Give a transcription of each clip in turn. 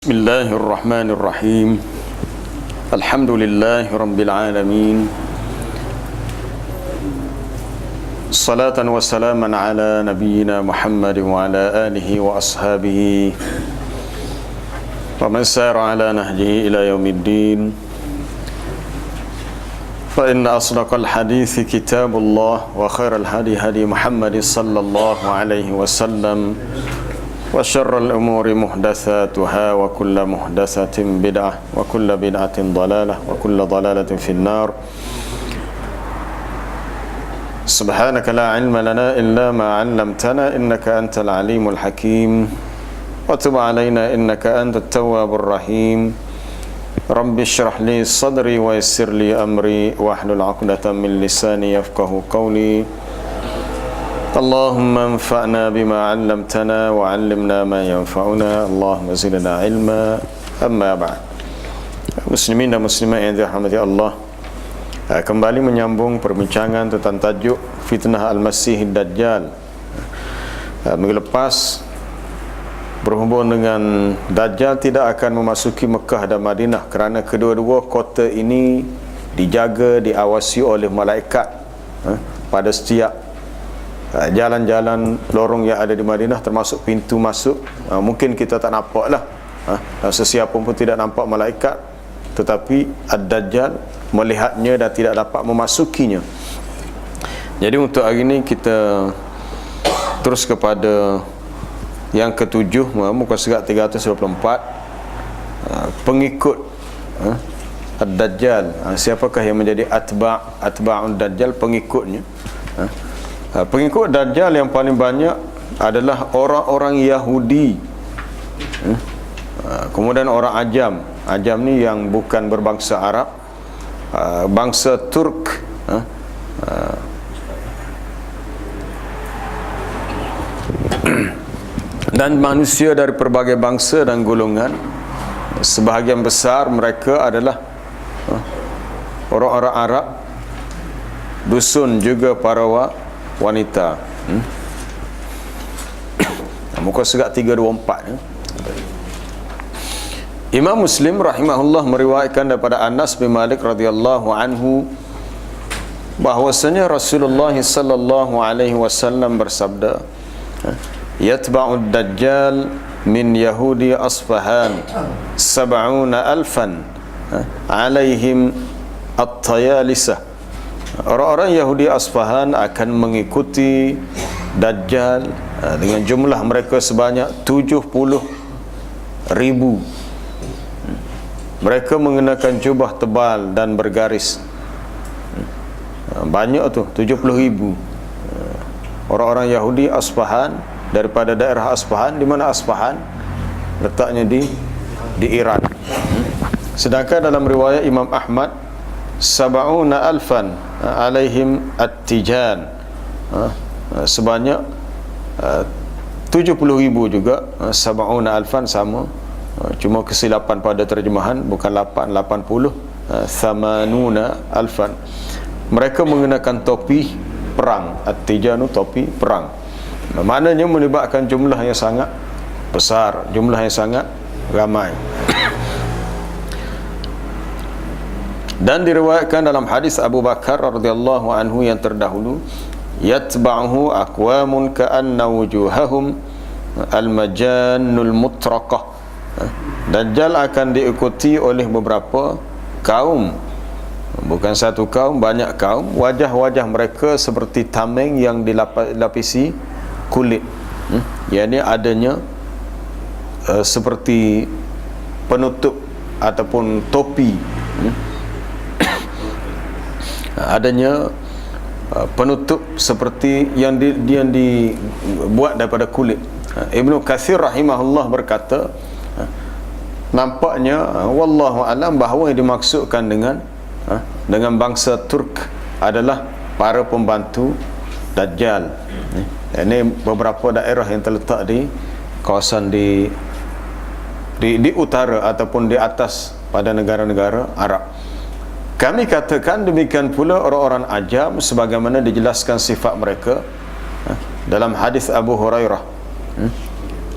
Bismillahirrahmanirrahim. Alhamdulillahi rabbil alamin. Salatan wa salaman ala nabiyyina Muhammad wa ala alihi wa ashabihi wa man sara ala nahjihi ila yaumiddin. Fa inna asdaqal hadithi kitabullah wa khairal hadi hadi Muhammad sallallahu alaihi wasallam. Wa syarrul umuri muhdatsatuha wa kullu muhdatsatin bid'ah wa kullu bid'atin dhalalah wa kullu dhalalatin finnar. Subhanaka la ilma lana illa ma 'allamtana innaka antal alimul hakim wa tub 'alaina innaka antat tawwabur rahim. Rabbi shrah li sadri wa yassir li amri wahlul 'uqdatam min lisani yafqahu qawli. Allahumma anfa'na bima 'allamtana wa 'allimna ma yanfa'una. Allahumma zidna ilma. Amma ba'd. Muslimin dan muslimat yang dirahmati Allah, kembali menyambung perbincangan tentang tajuk fitnah Al-Masih Dajjal. Minggu lepas berhubung dengan Dajjal tidak akan memasuki Mekah dan Madinah kerana kedua-dua kota ini dijaga, diawasi oleh malaikat pada setiap jalan-jalan lorong yang ada di Madinah, termasuk pintu masuk. Mungkin kita tak nampak lah, sesiapa pun tidak nampak malaikat, tetapi Ad-Dajjal melihatnya dan tidak dapat memasukinya. Jadi untuk hari ini kita terus kepada yang ketujuh, muka surat 324, pengikut Ad-Dajjal. Siapakah yang menjadi atba'ud Dajjal, pengikutnya? Pengikut Dajjal yang paling banyak adalah orang-orang Yahudi, kemudian orang Ajam. Ajam ni yang bukan berbangsa Arab, bangsa Turk, dan manusia dari berbagai bangsa dan golongan. Sebahagian besar mereka adalah orang-orang Arab, dusun juga para wanita. Muka surat 324. Imam Muslim rahimahullah meriwayatkan daripada Anas bin Malik radhiyallahu anhu bahwasanya Rasulullah sallallahu alaihi wasallam bersabda, yatba'ud Dajjal min Yahudi Asfahan 70,000 alaihim at-tayalisah. Orang-orang Yahudi Asfahan akan mengikuti Dajjal dengan jumlah mereka sebanyak 70,000. Mereka mengenakan jubah tebal dan bergaris. Banyak tu, 70,000. Orang-orang Yahudi Asfahan, daripada daerah Asfahan. Di mana Asfahan? Letaknya di Iran. Sedangkan dalam riwayat Imam Ahmad, 70,000 alaihim at-tijan, sebanyak 70,000 juga. 70,000 sama, cuma kesilapan pada terjemahan, bukan 80. 80,000. Mereka mengenakan topi perang. At-tijanu, topi perang. Maknanya melibatkan jumlah yang sangat besar, jumlah yang sangat ramai. Dan diriwayatkan dalam hadis Abu Bakar radhiyallahu anhu yang terdahulu, yatba'uhu aqwamun ka'anna wujuhahum al-majannul mutraqah. Dajjal akan diikuti oleh beberapa kaum, bukan satu kaum, banyak kaum. Wajah-wajah mereka seperti tameng yang dilapisi kulit. Yakni adanya seperti penutup ataupun topi, adanya penutup seperti yang dibuat daripada kulit. Ibnu Katsir rahimahullah berkata, nampaknya wallahu alam bahawa yang dimaksudkan dengan bangsa Turk adalah para pembantu Dajjal. Ini beberapa daerah yang terletak di kawasan di utara ataupun di atas pada negara-negara Arab. Kami katakan demikian pula orang-orang Ajam sebagaimana dijelaskan sifat mereka dalam hadis Abu Hurairah.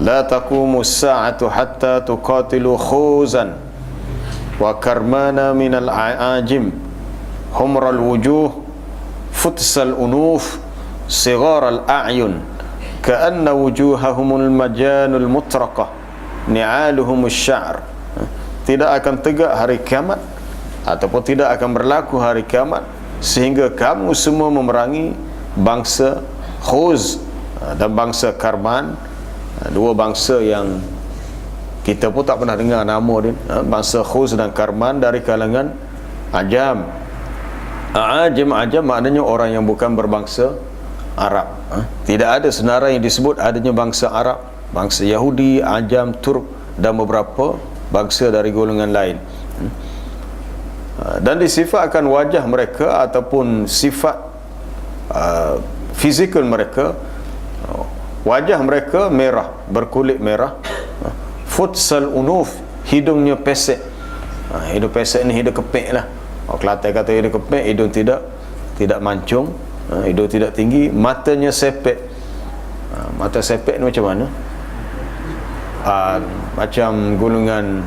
la taqumu as-sa'atu hatta tuqatilu khuzan wa karmana minal a'ajim humral wujuh futsal unuf sigharal a'yun ka'anna wujuhahumul majanul mutraqah ni'aluhumus sya'r. Tidak akan tegak hari kiamat ataupun tidak akan berlaku hari kiamat sehingga kamu semua memerangi bangsa Khuz dan bangsa Karman, dua bangsa yang kita pun tak pernah dengar nama dia, bangsa Khuz dan Karman dari kalangan Ajam. Ajam maknanya orang yang bukan berbangsa Arab. Tidak ada senarai yang disebut adanya bangsa Arab, bangsa Yahudi, Ajam, Turk dan beberapa bangsa dari golongan lain. Dan disifatkan wajah mereka ataupun sifat fizikal mereka, wajah mereka merah, berkulit merah, futsal unuf, hidungnya pesek. Hidung pesek ni hidung kepek lah. Orang Kelantan kata hidung kepek, hidung tidak mancung, hidung tidak tinggi, matanya sepek. Mata sepek ni macam mana? Macam golongan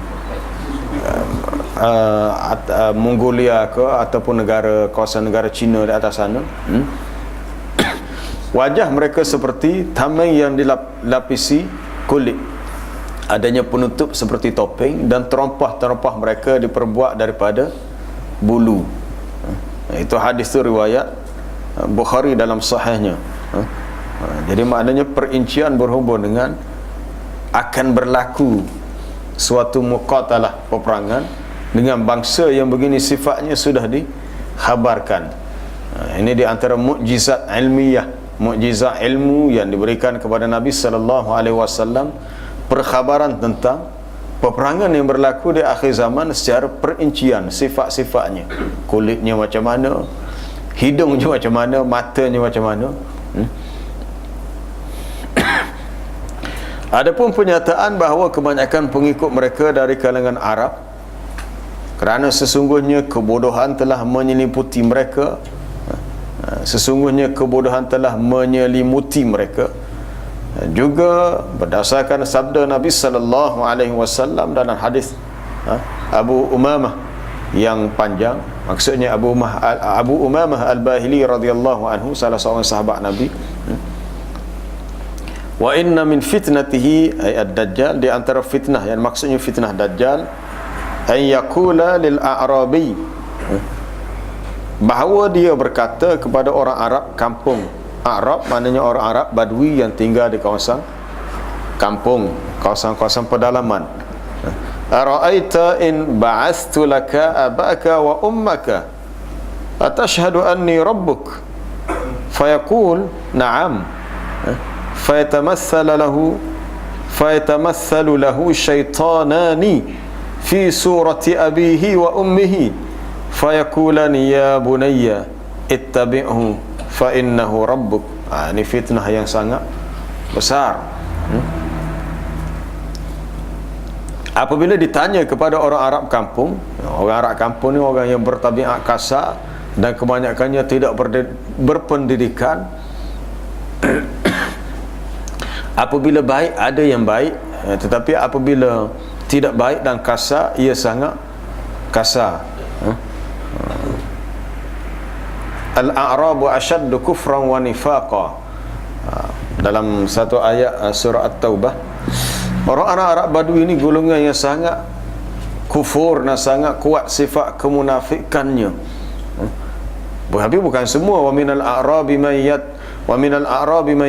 Mongolia ke ataupun kawasan negara Cina di atas sana. Wajah mereka seperti tameng yang dilapisi kulit, adanya penutup seperti topeng, dan terompah-terompah mereka diperbuat daripada bulu. Itu hadis tu riwayat Bukhari dalam sahihnya. Jadi maknanya perincian berhubung dengan akan berlaku suatu muqatalah, peperangan dengan bangsa yang begini sifatnya sudah dikhabarkan. Ini di antara mukjizat ilmiah, mukjizat ilmu yang diberikan kepada Nabi sallallahu alaihi wasallam, perkhabaran tentang peperangan yang berlaku di akhir zaman secara perincian sifat-sifatnya, kulitnya macam mana, hidungnya macam mana, matanya macam mana. Adapun pernyataan bahawa kebanyakan pengikut mereka dari kalangan Arab, kerana sesungguhnya kebodohan telah menyelimuti mereka, sesungguhnya kebodohan telah menyelimuti mereka, juga berdasarkan sabda Nabi sallallahu alaihi wasallam dalam hadis Abu Umamah yang panjang, maksudnya Abu Umamah Al-Bahili radhiyallahu anhu, salah seorang sahabat Nabi. Wa inna min fitnatihi ay ad-dajjal, di antara fitnah yang maksudnya fitnah dajjal, ay yaqula lil a'rabi, bahawa dia berkata kepada orang Arab kampung. Arab maknanya orang Arab Badui yang tinggal di kawasan kampung, kawasan-kawasan pedalaman. Ara'aita in ba'astu laka abaka wa ummaka atashhadu anni rabbuk, fayaqul na'am, fayatamathalu lahu syaitanani fi surati abihi wa ummihi fayaqulani ya bunayya ittabi'hu fa innahu rabbuk. Ini fitnah yang sangat besar. Apabila ditanya kepada orang Arab kampung, orang Arab kampung ni orang yang bertabiat kasar dan kebanyakannya tidak berpendidikan. Apabila baik ada yang baik, tetapi apabila tidak baik dan kasar, ia sangat kasar. Al-a'rabu asyaddu kufran wa nifaqa. Dalam satu ayat surah At-Taubah, orang Arab Badui ini golongan yang sangat kufur dan sangat kuat sifat kemunafikannya. Tapi bukan semua. Wa minal a'rabi man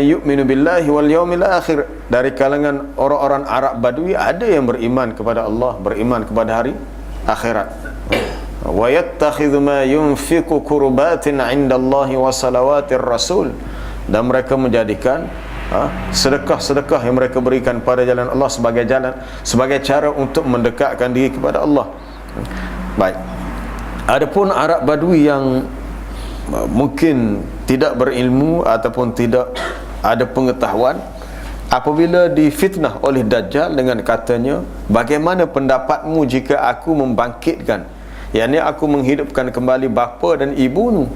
yu'minu billahi wal yawmil akhir. Dari kalangan orang-orang Arab Badui ada yang beriman kepada Allah, beriman kepada hari akhirat. Wa yattakhidhu ma yunfiqu qurbatin 'indallahi wa salawatir rasul, dan mereka menjadikan sedekah-sedekah yang mereka berikan pada jalan Allah sebagai cara untuk mendekatkan diri kepada Allah. Baik. Adapun Arab Badui yang mungkin tidak berilmu ataupun tidak ada pengetahuan, apabila difitnah oleh Dajjal dengan katanya, bagaimana pendapatmu jika aku membangkitkan, yakni aku menghidupkan kembali bapa dan ibumu?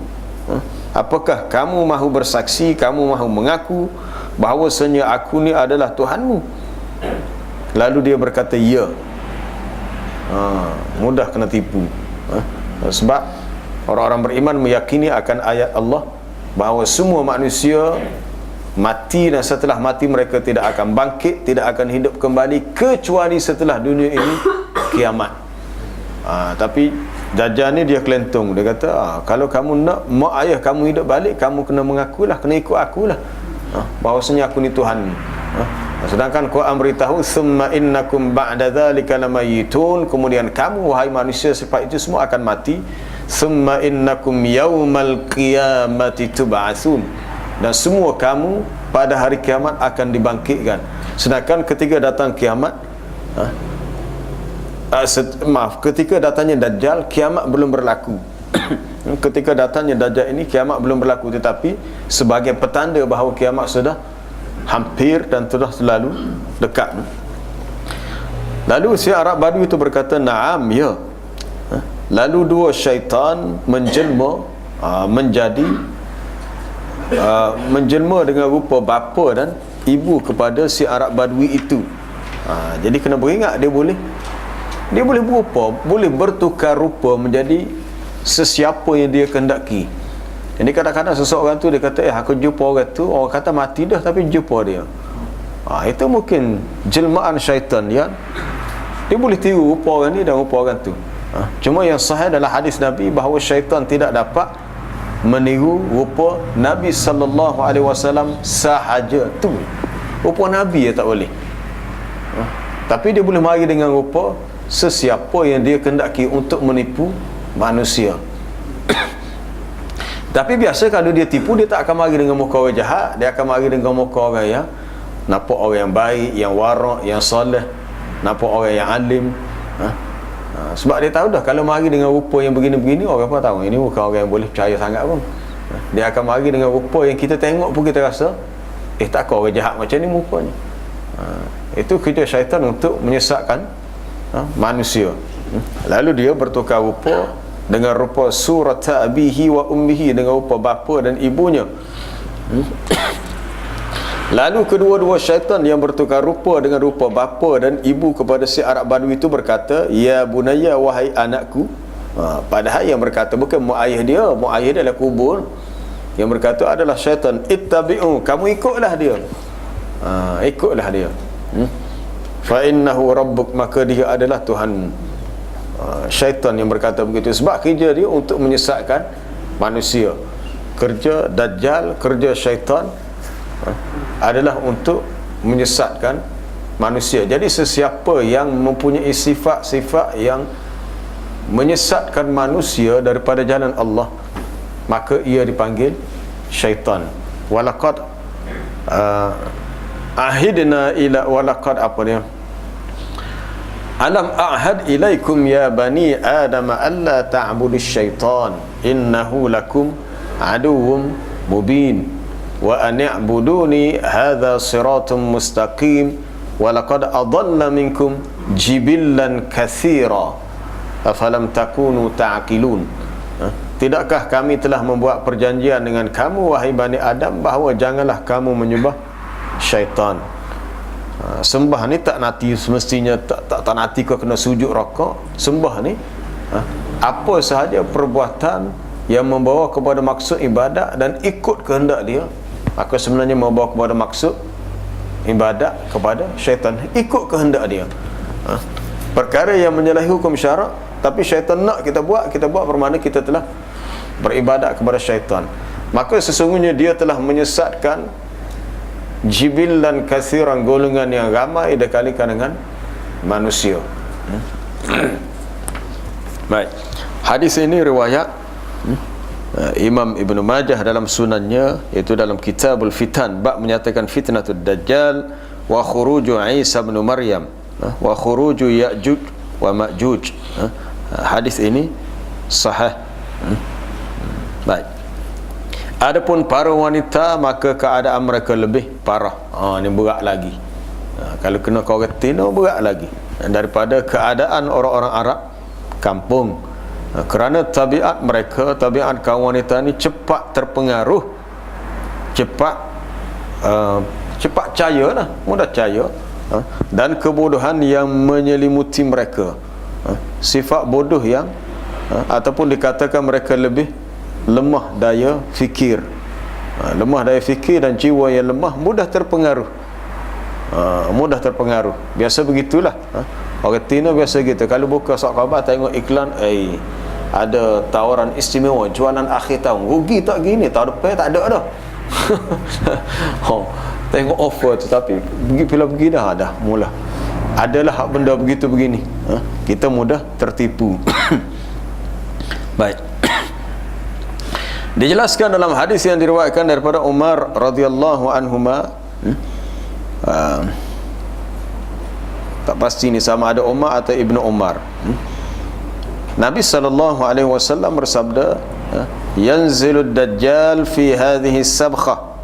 Apakah kamu mahu bersaksi, kamu mahu mengaku bahawasanya aku ni adalah Tuhanmu? Lalu dia berkata ya. Mudah kena tipu. Sebab orang-orang beriman meyakini akan ayat Allah bahawa semua manusia mati, dan setelah mati mereka tidak akan bangkit, tidak akan hidup kembali kecuali setelah dunia ini kiamat. Tapi Dajjal ni dia kelentung. Dia kata, kalau kamu nak mak ayah kamu hidup balik, kamu kena mengakulah, kena ikut akulah, bahawasanya aku ni Tuhan. Sedangkan Quran beritahu, summa innakum ba'da dzalika lamayitun, kemudian kamu wahai manusia selepas itu semua akan mati. Summa innakum yaumal qiyamati tub'atsun, dan semua kamu pada hari kiamat akan dibangkitkan. Sedangkan ketika datang kiamat, ketika datangnya Dajjal, kiamat belum berlaku. Ketika datangnya Dajjal ini, kiamat belum berlaku, tetapi sebagai petanda bahawa kiamat sudah hampir dan sudah selalu dekat. Lalu si Arab Badui itu berkata, na'am, ya. Lalu dua syaitan menjelma menjelma dengan rupa bapa dan ibu kepada si Arab Badui itu. Jadi kena beringat, dia boleh berupa, boleh bertukar rupa menjadi sesiapa yang dia kehendaki. Jadi kadang-kadang seseorang tu dia kata, aku jumpa orang tu, orang kata mati dah tapi jumpa dia. Itu mungkin jelmaan syaitan ya. Dia boleh tiru rupa orang ni dan rupa orang tu. Cuma yang sahih adalah hadis Nabi bahawa syaitan tidak dapat meniru rupa Nabi sallallahu alaihi wasallam sahaja tu. Rupa Nabi tak boleh. Tapi dia boleh mari dengan rupa sesiapa yang dia kehendaki untuk menipu manusia. Tapi biasa kalau dia tipu, dia tak akan mari dengan muka orang jahat, dia akan mari dengan muka orang yang nampak orang yang baik, yang warak, yang soleh, nampak orang yang alim. Sebab dia tahu dah kalau mari dengan rupa yang begini-begini, orang pun tahu ini bukan orang yang boleh percaya sangat pun. Dia akan mari dengan rupa yang kita tengok pun kita rasa takkan orang jahat macam ni mukanya. Itu kerja syaitan untuk menyesatkan manusia. Lalu dia bertukar rupa dengan rupa surata abihi wa ummihi, dengan rupa bapa dan ibunya. Lalu kedua-dua syaitan yang bertukar rupa dengan rupa bapa dan ibu kepada si Arab Badui itu berkata, ya bunayya, wahai anakku. Padahal yang berkata bukan mak ayah dia adalah kubur. Yang berkata adalah syaitan, ittabi'u, kamu ikutlah dia. Ikutlah dia. Fa innahu rabbuk, maka dia adalah Tuhanmu. Syaitan yang berkata begitu, sebab kerja dia untuk menyesatkan manusia. Kerja Dajjal, kerja syaitan adalah untuk menyesatkan manusia. Jadi sesiapa yang mempunyai sifat-sifat yang menyesatkan manusia daripada jalan Allah, maka ia dipanggil syaitan. Walaqad ahidna ila, walaqad apa dia, alam a'had ilaikum ya bani adam alla ta'budu syaitan innahu lakum aduwwum mubin wa an i'buduni hadza siratun mustaqim wa laqad adalla minkum jibillan katsira afalam takunu ta'qilun. Tidakkah kami telah membuat perjanjian dengan kamu wahai Bani Adam bahawa janganlah kamu menyembah syaitan. Sembah ni tak nanti semestinya tak nanti kau kena sujud rokok. Sembah ni apa sahaja perbuatan yang membawa kepada maksud ibadat dan ikut kehendak dia, maka sebenarnya membawa kepada maksud ibadat kepada syaitan, ikut kehendak dia. Perkara yang menyalahi hukum syarak tapi syaitan nak kita buat bermakna kita telah beribadat kepada syaitan. Maka sesungguhnya dia telah menyesatkan jibillan kathiran, golongan yang ramai dikalikan dengan manusia. Baik. Hadis ini riwayat Imam Ibn Majah dalam sunannya, iaitu dalam Kitabul Fitan, bab menyatakan fitnatud Dajjal wa khuruju Isa bin Maryam wa khuruju Ya'juj wa Ma'juj. Hadis ini sahih. Baik. Adapun para wanita, maka keadaan mereka lebih parah. Ini berat lagi. Kalau kena karantina berat lagi daripada keadaan orang-orang Arab kampung. Kerana tabiat mereka, tabiat kaum wanita ni cepat terpengaruh, cepat percaya lah, mudah percaya dan kebodohan yang menyelimuti mereka. Sifat bodoh yang ataupun dikatakan mereka lebih lemah daya fikir. Lemah daya fikir dan jiwa yang lemah mudah terpengaruh. Mudah terpengaruh. Biasa begitulah. Orang Tino biasa gitu. Kalau buka surat khabar tengok iklan, ada tawaran istimewa jualan akhir tahun. Rugi tak gini, tahun depan tak ada dah. Tengok offer tu, tapi bila pergi dah mula. Adalah hak benda begitu begini. Kita mudah tertipu. Baik. Dijelaskan dalam hadis yang diriwayatkan daripada Umar radhiyallahu anhuma, tak pasti ni sama ada Umar atau Ibnu Umar. Nabi sallallahu alaihi wasallam bersabda, yanzilud dajjal fi hadhihi sabkhah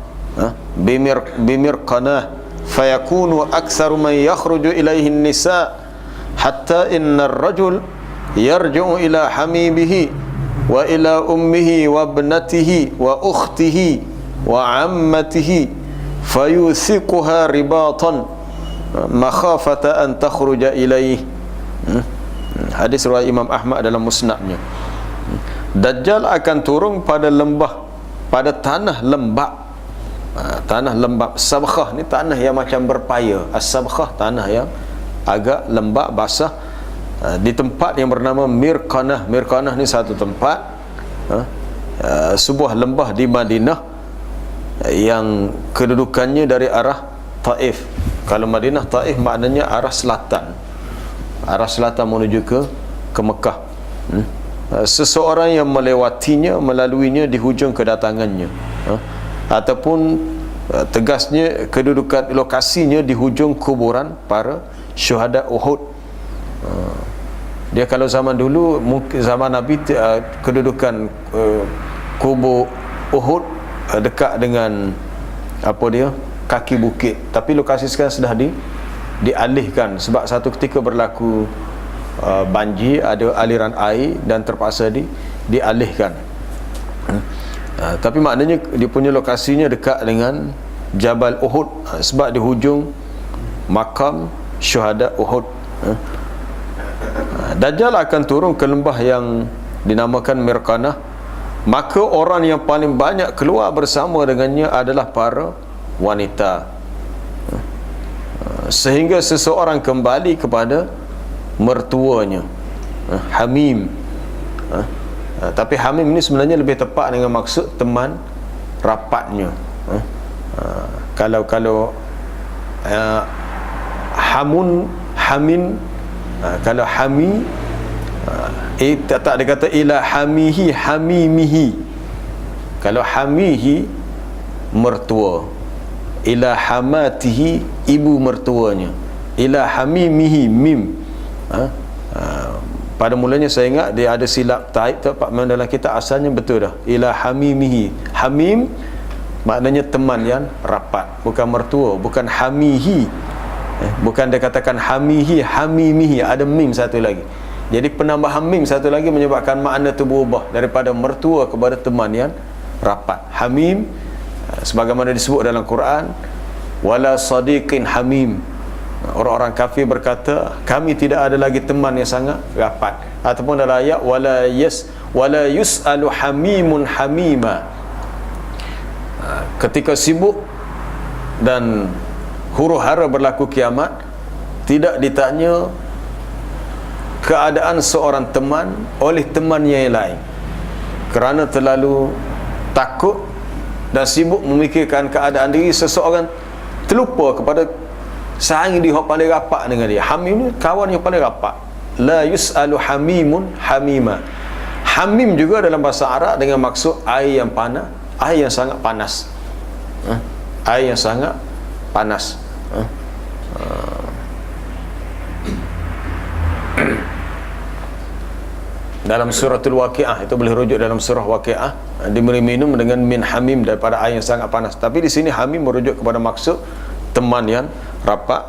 bimirqanah fayakunu aktsaru man yakhruju ilaihi an-nisa hatta inna ar-rajul yarji'u ila hamibihi wa ila ummihi wa ibnatihi wa ukhtihi wa ammatihi fayuthiquha ribatan makhafata an takhruja ilaihi. Hadis riwayat Imam Ahmad dalam musnadnya. Dajjal akan turun pada lembah, pada tanah lembab. Tanah lembab. Sabkhah ni tanah yang macam berpaya. As-sabkhah tanah yang agak lembab, basah, di tempat yang bernama Mirqanah. Mirqanah ni satu tempat, sebuah lembah di Madinah yang kedudukannya dari arah Taif. Kalau Madinah, Taif maknanya arah selatan. Arah selatan menuju ke Mekah. Seseorang yang melewatinya, melaluinya di hujung kedatangannya, ataupun tegasnya kedudukan lokasinya di hujung kuburan para syuhada Uhud. Dia kalau zaman dulu, zaman Nabi, kedudukan kubur Uhud dekat dengan kaki bukit, tapi lokasi sekarang sudah dialihkan sebab satu ketika berlaku banjir, ada aliran air dan terpaksa dialihkan. Tapi maknanya dia punya lokasinya dekat dengan Jabal Uhud, sebab di hujung makam syuhada Uhud. Dajjal akan turun ke lembah yang dinamakan Mirqanah. Maka orang yang paling banyak keluar bersama dengannya adalah para wanita, sehingga seseorang kembali kepada mertuanya, hamim. Tapi hamim ini sebenarnya lebih tepat dengan maksud teman rapatnya. Kalau hamun, hamin, kalau hami, tak ada kata ila hamihi, hamimihi. Kalau hamihi, mertua. Ila hamatihi, ibu mertuanya. Ila hamimihi, mim. Pada mulanya saya ingat dia ada silap taib tu, memang dalam kitab asalnya betul dah. Ila hamimihi. Hamim maknanya teman yang rapat, bukan mertua, bukan hamihi. Bukan dia katakan hamihi, hamimihi, ada mim satu lagi. Jadi penambahan mim satu lagi menyebabkan makna tu berubah daripada mertua kepada teman yang rapat. Hamim, sebagaimana disebut dalam Quran, wala sadiqin hamim. Orang-orang kafir berkata, kami tidak ada lagi teman yang sangat rapat. Ataupun dalam ayat, wala yus'alu hamimun hamima. Ketika sibuk dan huru-hara berlaku kiamat, tidak ditanya keadaan seorang teman oleh temannya yang lain, kerana terlalu takut dan sibuk memikirkan keadaan diri. Seseorang terlupa kepada sahabat dia yang paling rapat dengan dia. Hamim ni kawan yang paling rapat. La yus'alu hamimun hamima. Hamim juga dalam bahasa Arab dengan maksud air yang panas, air yang sangat panas. Air yang sangat panas. Dalam suratul Waqiah, itu boleh rujuk dalam surah Waqiah, diberi minum dengan min hamim, daripada air yang sangat panas. Tapi di sini hamim merujuk kepada maksud teman yang rapat.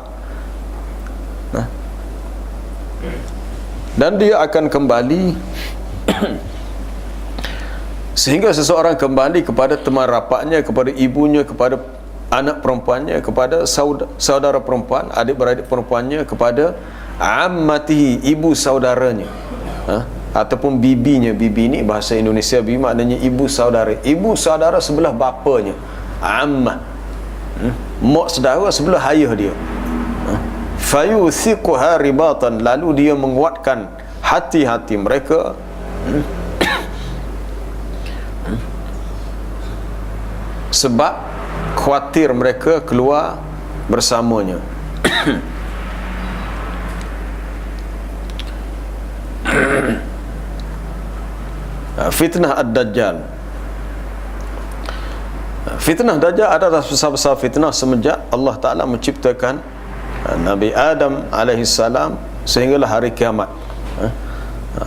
Dan dia akan kembali sehingga seseorang kembali kepada teman rapatnya, kepada ibunya, kepada anak perempuannya kepada saudara perempuan, adik-beradik perempuannya kepada ammatihi, ibu saudaranya, ataupun bibinya. Bibi ni bahasa Indonesia, bibi maknanya ibu saudara, ibu saudara sebelah bapanya, ammah, mak saudara sebelah ayah dia. Fayuthiquha ribatan, lalu dia menguatkan hati-hati mereka sebab khawatir mereka keluar bersamanya. Fitnah ad-Dajjal. Fitnah Dajjal adalah besar-besar fitnah semenjak Allah Ta'ala menciptakan Nabi Adam alaihissalam sehinggalah hari kiamat.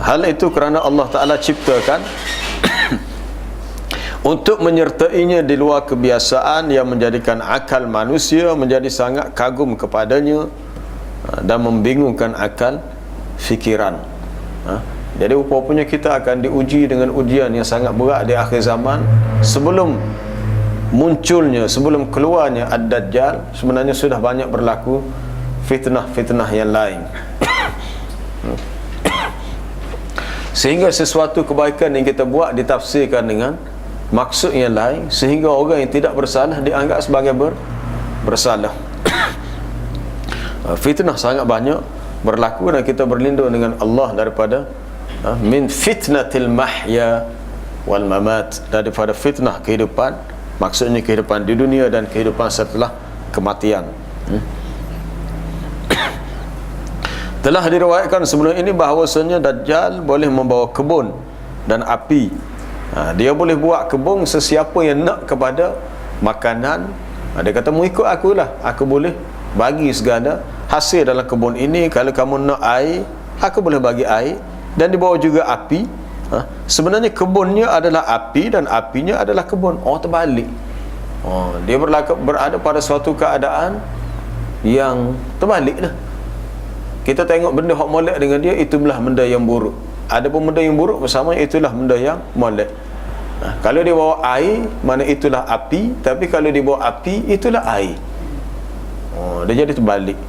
Hal itu kerana Allah Ta'ala ciptakan untuk menyertainya di luar kebiasaan yang menjadikan akal manusia menjadi sangat kagum kepadanya dan membingungkan akal fikiran. Jadi rupanya kita akan diuji dengan ujian yang sangat berat di akhir zaman. Sebelum munculnya, sebelum keluarnya Ad-Dajjal, sebenarnya sudah banyak berlaku fitnah-fitnah yang lain. Sehingga sesuatu kebaikan yang kita buat ditafsirkan dengan maksud yang lain, sehingga orang yang tidak bersalah dianggap sebagai bersalah. Fitnah sangat banyak berlaku dan kita berlindung dengan Allah daripada min fitnatil mahya wal mamat, daripada fitnah kehidupan, maksudnya kehidupan di dunia dan kehidupan setelah kematian. Telah diriwayatkan sebelum ini bahawasanya Dajjal boleh membawa kebun dan api. Dia boleh buat kebun sesiapa yang nak kepada makanan. Dia kata, mu ikut akulah, aku boleh bagi segala hasil dalam kebun ini. Kalau kamu nak air, aku boleh bagi air. Dan dibawa juga api. Sebenarnya kebunnya adalah api dan apinya adalah kebun. Terbalik. Dia berada pada suatu keadaan yang terbalik lah. Kita tengok benda hak molek dengan dia, itulah benda yang buruk. Ada pun benda yang buruk bersama, itulah benda yang molek. Kalau dia bawa air, mana itulah api. Tapi kalau dia bawa api, itulah air. Dia jadi terbalik.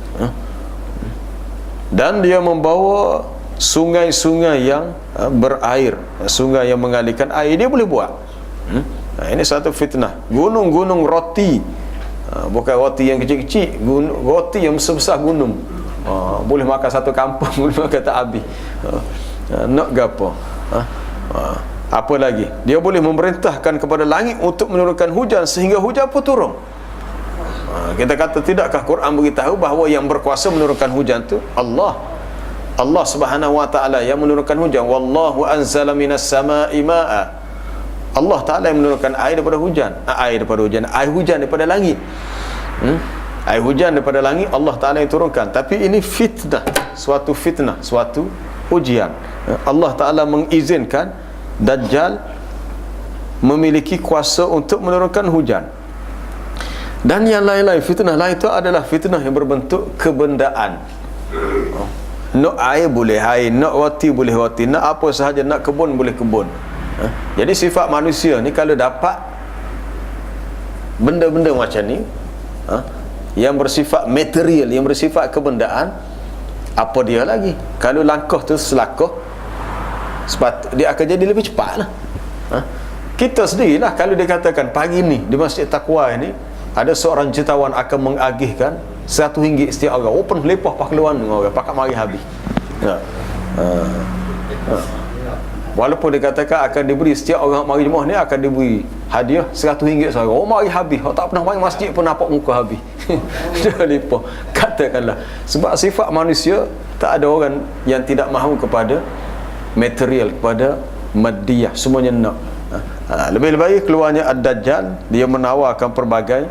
Dan dia membawa sungai-sungai yang berair, sungai yang mengalirkan air, dia boleh buat. Ini satu fitnah. Gunung-gunung roti, bukan roti yang kecil-kecil, roti yang besar-besar gunung. Boleh makan satu kampung, boleh makan tak habis. Nak gapo? Apa lagi? Dia boleh memerintahkan kepada langit untuk menurunkan hujan sehingga hujan pun turun. Kita kata, tidakkah Quran beritahu bahawa yang berkuasa menurunkan hujan tu Allah? Allah Subhanahu wa taala yang menurunkan hujan. Wallahu anzala minas samaa'i maa'a. Allah Taala yang menurunkan air daripada hujan. Air hujan daripada langit. Air hujan daripada langit Allah Ta'ala yang turunkan. Tapi ini fitnah, suatu ujian. Allah Ta'ala mengizinkan Dajjal memiliki kuasa untuk menurunkan hujan. Dan yang lain-lain, fitnah lain itu adalah fitnah yang berbentuk kebendaan. Nak air boleh air, nak roti boleh roti, nak apa sahaja, nak kebun boleh kebun. Jadi sifat manusia ni kalau dapat benda-benda macam ni, yang bersifat material, yang bersifat kebendaan, apa dia lagi? Kalau langkah tu selangkah, dia akan jadi lebih cepat lah. Kita sendirilah, kalau dia katakan pagi ni di Masjid Taqwa ini ada seorang jutawan akan mengagihkan RM100 setiap orang, open lepah pak keluar orang pakat mari habis. Walaupun dia katakan akan diberi setiap orang mari jemaah ni akan diberi hadiah RM100 seorang. Mari habis. Tak pernah main masjid pun nampak muka habis. Dia lipa. Katakanlah. Sebab sifat manusia, tak ada orang yang tidak mahu kepada material, kepada madiyah. Semuanya nak. Lebih baik keluarnya Ad-Dajjal, dia menawarkan pelbagai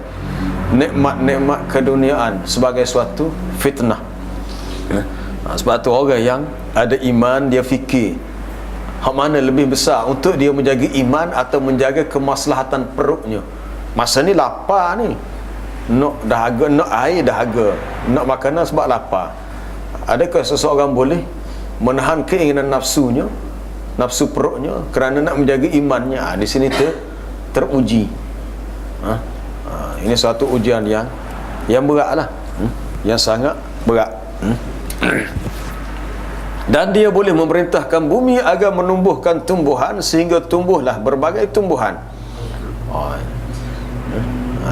nikmat-nikmat keduniaan sebagai suatu fitnah. Sebab tu orang yang ada iman, dia fikir hak mana lebih besar untuk dia menjaga iman atau menjaga kemaslahatan perutnya. Masa ni lapar ni, nak dahaga, nak air dahaga, nak makanan sebab lapar. Adakah seseorang boleh menahan keinginan nafsunya, nafsu perutnya kerana nak menjaga imannya? Di sini teruji. Ini suatu ujian yang beratlah, yang sangat berat. Dan dia boleh memerintahkan bumi agar menumbuhkan tumbuhan sehingga tumbuhlah berbagai tumbuhan.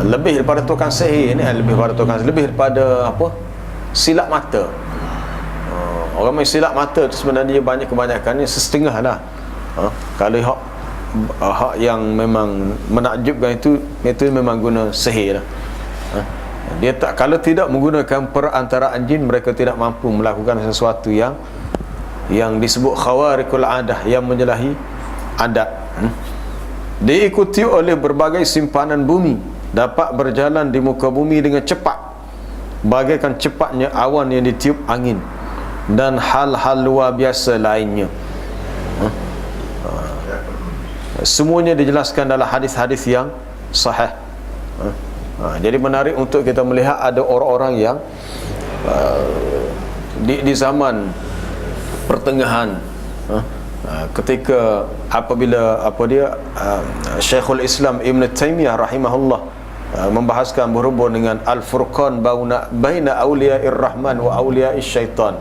Lebih daripada tukang sihir ni, lebih daripada apa? Silap mata. Orang main silap mata tu sebenarnya kebanyakan ni setengah lah. Kalau hak yang memang menakjubkan itu memang guna sihir lah. Dia tak, kalau tidak menggunakan perantaraan jin, mereka tidak mampu melakukan sesuatu yang disebut khawariqul adah, yang menyalahi adat. Diikuti oleh berbagai simpanan bumi, dapat berjalan di muka bumi dengan cepat bagaikan cepatnya awan yang ditiup angin, dan hal-hal luar biasa lainnya. Semuanya dijelaskan dalam hadis-hadis yang sahih. Jadi menarik untuk kita melihat ada orang-orang yang di zaman pertengahan, ketika apabila Syekhul Islam Ibn Taymiyah rahimahullah membahaskan berhubung dengan Al-Furqan baina awliya'ir rahman wa awliya'is syaitan,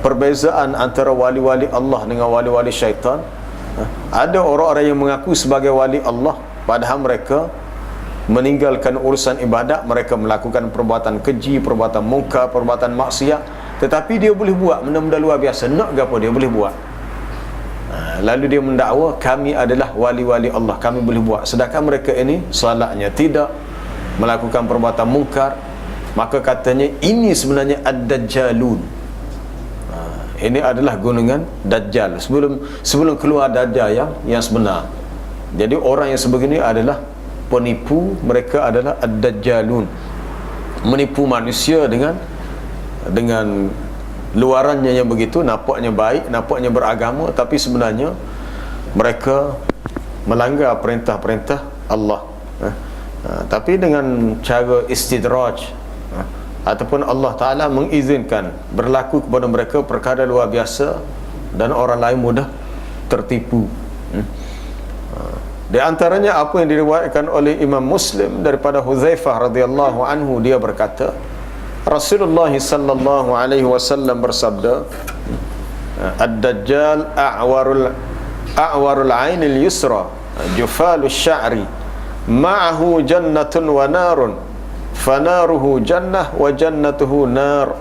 perbezaan antara wali-wali Allah dengan wali-wali syaitan. Ada orang-orang yang mengaku sebagai wali Allah, padahal mereka meninggalkan urusan ibadat, mereka melakukan perbuatan keji, perbuatan mungkar, perbuatan maksiat, tetapi dia boleh buat benda-benda luar biasa. Nak ke apa dia boleh buat. Lalu dia mendakwa kami adalah wali-wali Allah, kami boleh buat, sedangkan mereka ini solatnya tidak, melakukan perbuatan mungkar. Maka katanya ini sebenarnya ad-dajjalun. Ini adalah golongan Dajjal sebelum keluar Dajjal yang sebenar. Jadi orang yang sebegini adalah penipu, mereka adalah ad-dajjalun, menipu manusia dengan luarannya yang begitu, nampaknya baik, nampaknya beragama, tapi sebenarnya mereka melanggar perintah-perintah Allah. Tapi dengan cara istidraj, ataupun Allah Ta'ala mengizinkan berlaku kepada mereka perkara luar biasa, dan orang lain mudah tertipu. Di antaranya apa yang diriwayatkan oleh Imam Muslim daripada Hudzaifah radhiyallahu anhu, dia berkata Rasulullah sallallahu alaihi wasallam bersabda, Ad-Dajjal a'warul 'ainil yusra jufalus sya'ri ma'ahu jannatun wa narun fanaruhu jannah wa jannatuhu nar.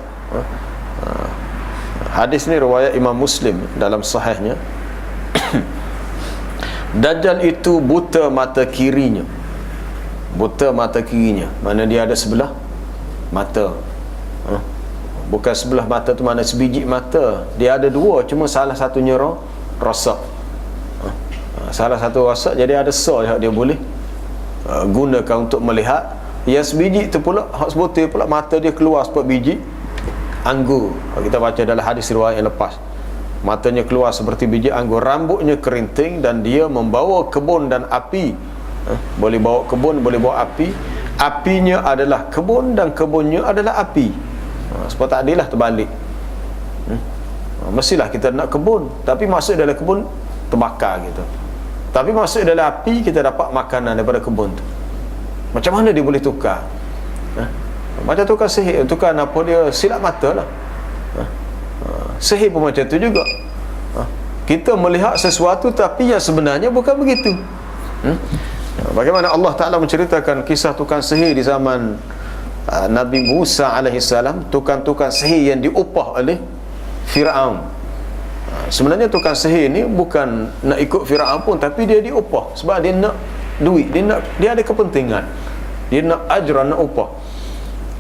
Hadis ni riwayat Imam Muslim dalam sahihnya. Dajjal itu buta mata kirinya. Mana dia ada sebelah mata. Bukan sebelah mata tu mana sebiji mata. Dia ada dua, cuma salah satunya rosak. Salah satu rosak, jadi ada yang dia boleh gunakan untuk melihat. Yang sebiji tu pula, hak sebutir pula, mata dia keluar seperti biji anggur. Kita baca dalam hadis riwayat yang lepas, matanya keluar seperti biji anggur, rambutnya kerinting, dan dia membawa kebun dan api. Boleh bawa kebun, boleh bawa api. Apinya adalah kebun dan kebunnya adalah api. Sebab tak adil lah terbalik. Mestilah kita nak kebun, tapi masuk dalam kebun terbakar gitu. Tapi masuk dalam api, kita dapat makanan daripada kebun tu. Macam mana dia boleh tukar? Macam tukar sihir, tukar apa dia, silap mata lah. Sihir pun macam tu juga. Kita melihat sesuatu tapi yang sebenarnya bukan begitu. Bagaimana Allah Ta'ala menceritakan kisah tukang sihir di zaman Nabi Musa alaihissalam, tukang-tukang sihir yang diupah oleh Fir'aun. Sebenarnya tukang sihir ni bukan nak ikut Fir'aun pun, tapi dia diupah sebab dia nak duit, dia ada kepentingan, dia nak ajran, nak upah.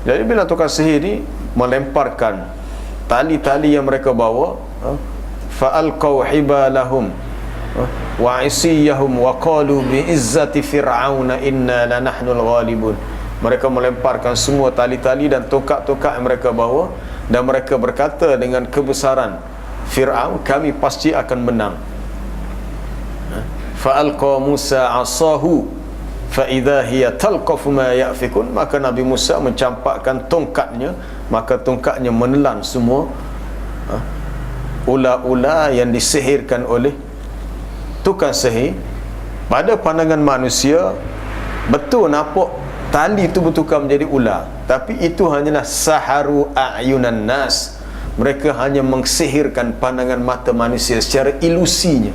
Jadi bila tukang sihir ni melemparkan tali-tali yang mereka bawa, fa'alqaw hibalahum wa isiyahum wa qalu bi izzati fir'auna inna lanahnul ghalibun. Mereka melemparkan semua tali-tali dan tokak-tokak yang mereka bawa, dan mereka berkata dengan kebesaran Fir'aun, kami pasti akan menang. Fa'alqa Musa asahu fa idza hiya talqafu ma yafikun. Maka Nabi Musa mencampakkan tongkatnya, maka tongkatnya menelan semua ular-ular yang disihirkan oleh tukang sihir. Pada pandangan manusia betul nampak tali itu bertukar menjadi ular, tapi itu hanyalah saharu a'yunan nas. Mereka hanya mengsihirkan pandangan mata manusia secara ilusinya.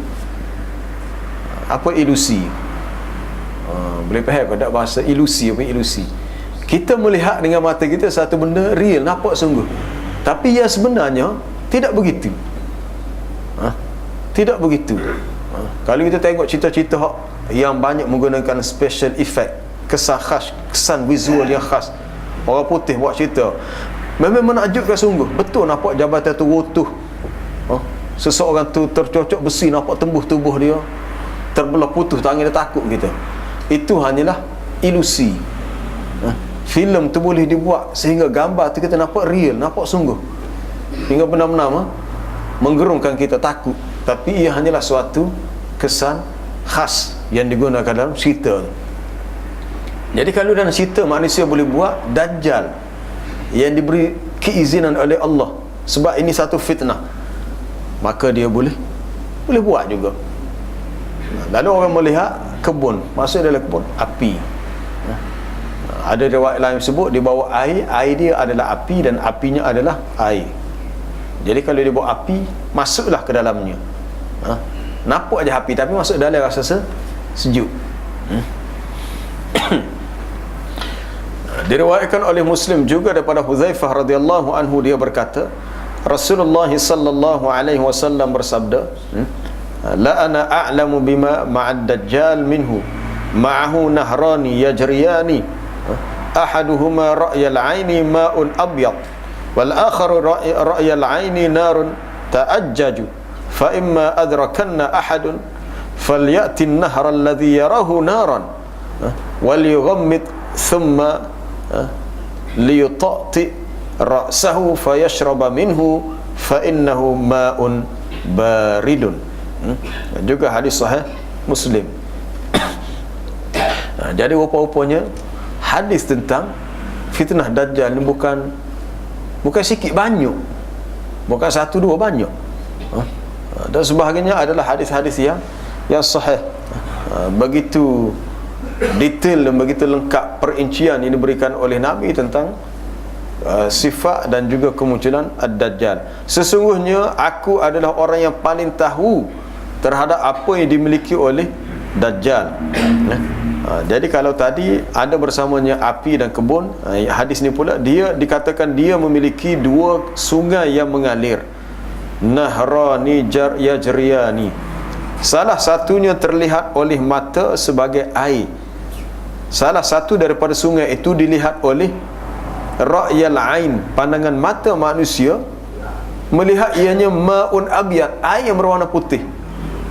Apa ilusi? Boleh faham ke tak bahasa ilusi? Apa ilusi? Kita melihat dengan mata kita satu benda real, nampak sungguh, tapi ia sebenarnya tidak begitu. Tidak begitu. Kalau kita tengok cerita-cerita yang banyak menggunakan special effect, kesan khas, kesan visual yang khas, orang putih buat cerita, memang menakjubkan sungguh. Betul nampak jabatan tu runtuh, seseorang tu tercocok besi, nampak tembus tubuh dia, terbelah putus tangan dia, takut kita. Itu hanyalah ilusi. Filem tu boleh dibuat sehingga gambar tu kita nampak real, nampak sungguh, hingga benar-benar menggerungkan kita, takut. Tapi ia hanyalah suatu kesan khas yang digunakan dalam cerita. Jadi kalau dalam cerita manusia boleh buat, Dajjal yang diberi keizinan oleh Allah, sebab ini satu fitnah, maka dia boleh buat juga. Lalu orang melihat kebun, masuk dalam kebun, api. Ada riwayat lain sebut dia bawa air, air dia adalah api dan apinya adalah air. Jadi kalau dia bawa api, masuklah ke dalamnya. Nampak aja api, tapi masuk dalam rasa sejuk. Diriwayatkan oleh Muslim juga daripada Huzaifah radhiyallahu anhu, dia berkata Rasulullah sallallahu alaihi wasallam bersabda, la ana a'lamu bima ma'ad dajjal minhu ma'ahu nahrani yajriyani ahaduhuma ra'yal 'aini ma'un abyad wal akharu ra'yal 'aini narun ta'ajjaju fa imma adrakanna ahadun falyati an-nahr alladhi yarahu naran wal yughammid thumma liyutati ra'sahu fayashraba minhu fa innahu ma'un baridun. Juga hadis sahih Muslim. Jadi rupa-rupanya hadis tentang fitnah Dajjal ni bukan sikit banyak, bukan satu dua, banyak. Dan sebahagiannya adalah hadis-hadis yang sahih. Begitu detail dan begitu lengkap perincian yang diberikan oleh Nabi tentang sifat dan juga kemunculan Ad-Dajjal. Sesungguhnya aku adalah orang yang paling tahu terhadap apa yang dimiliki oleh Dajjal. Jadi kalau tadi ada bersamanya api dan kebun, hadis ni pula dia dikatakan dia memiliki dua sungai yang mengalir, nahrani yajriyani. Salah satunya terlihat oleh mata sebagai air, salah satu daripada sungai itu dilihat oleh ra'yal ain, pandangan mata manusia melihat ianya ma'un abyad, air yang berwarna putih.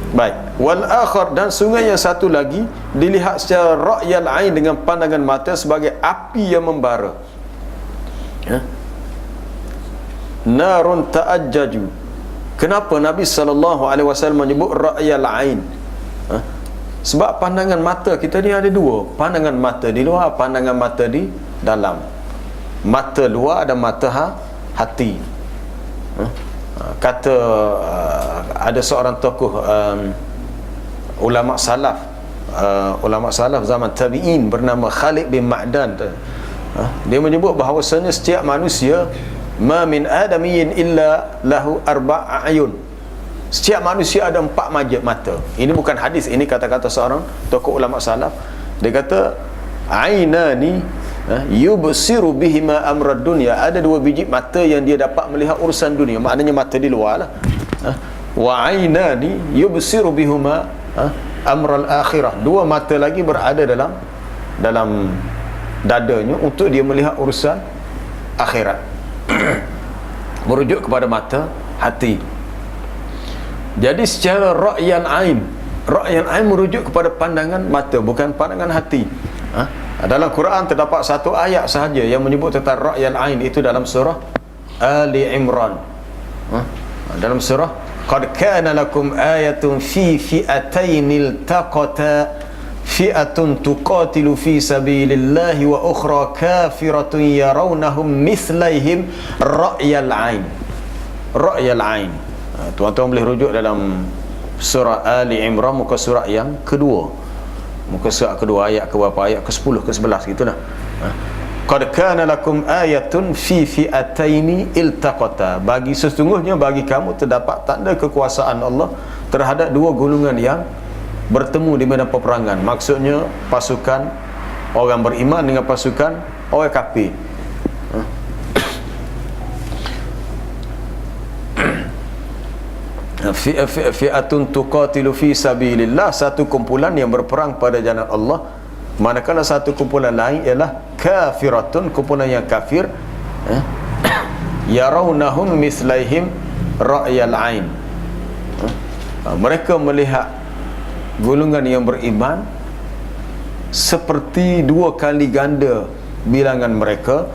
Baik, wal akhar, dan sungai yang satu lagi dilihat secara ra'yal ain dengan pandangan mata sebagai api yang membara. Narun ta'ajjaju. Kenapa Nabi SAW menyebut ra'yal ain? Sebab pandangan mata kita ni ada dua, pandangan mata di luar, pandangan mata di dalam. Mata luar dan mata hati. Kata ada seorang tokoh ulama salaf zaman tabi'in bernama Khalid bin Ma'dan. Dia menyebut bahawasanya setiap manusia, ma min adamiyyin illa lahu arba' a'yun. Setiap manusia ada 4 mata. Ini bukan hadis, ini kata-kata seorang tokoh ulama salaf. Dia kata ainani yubsiru bihima amrad dunya. Ada 2 biji mata yang dia dapat melihat urusan dunia, maknanya mata di luar lah. Wa ainani yubsiru bihuma amral akhirah. 2 mata lagi berada dalam dadanya untuk dia melihat urusan akhirat. Merujuk kepada mata hati. Jadi secara ra'yan ain merujuk kepada pandangan mata, bukan pandangan hati. Dalam Quran terdapat satu ayat sahaja yang menyebut tentang ra'yan ain, itu dalam surah Ali Imran. Dalam surah qad kana lakum ayatun fi fi'atainil taqata fi'atun tuqatilu fi sabilillahi wa ukhra kafiratun yarawnahum mithlaihim ra'yal ain. Ra'yal ain. Tuan-tuan boleh rujuk dalam surah Ali Imran muka surat yang kedua. muka surat kedua ayat ke berapa, ayat ke 10 ke 11 gitulah. Qad kana lakum ayatun fi fi'ataini iltaqata, bagi sesungguhnya bagi kamu terdapat tanda kekuasaan Allah terhadap dua golongan yang bertemu di medan peperangan. Maksudnya pasukan orang beriman dengan pasukan orang kafir. Fi'atun tuqatilu fi sabilillah, satu kumpulan yang berperang pada jalan Allah, manakala satu kumpulan lain ialah kafiratun, kumpulan yang kafir, yarawnahum mislaihim ra'yal ain, mereka melihat golongan yang beriman seperti dua kali ganda bilangan mereka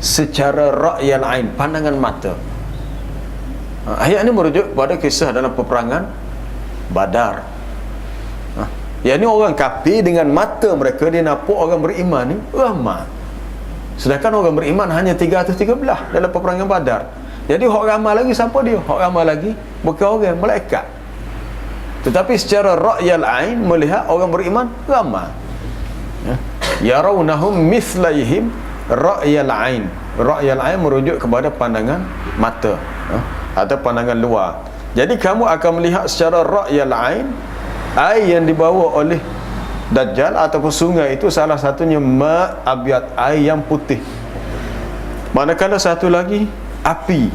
secara ra'yal ain, pandangan mata. Ayat ini merujuk kepada kisah dalam peperangan Badar. Yang ni orang kafir dengan mata mereka dia nampak orang beriman ni ramai, sedangkan orang beriman hanya 313 dalam peperangan Badar. Jadi orang ramai lagi siapa dia? Orang ramai lagi bukan orang, malaikat. Tetapi secara ra'yal ain, melihat orang beriman ramai. Yarawnahum mislaihim ra'yal ain. Ra'yal ain merujuk kepada pandangan mata atau pandangan luar. Jadi kamu akan melihat secara ra'yal ain air yang dibawa oleh Dajjal ataupun sungai itu salah satunya ma'abyad, air yang putih. Manakala satu lagi api.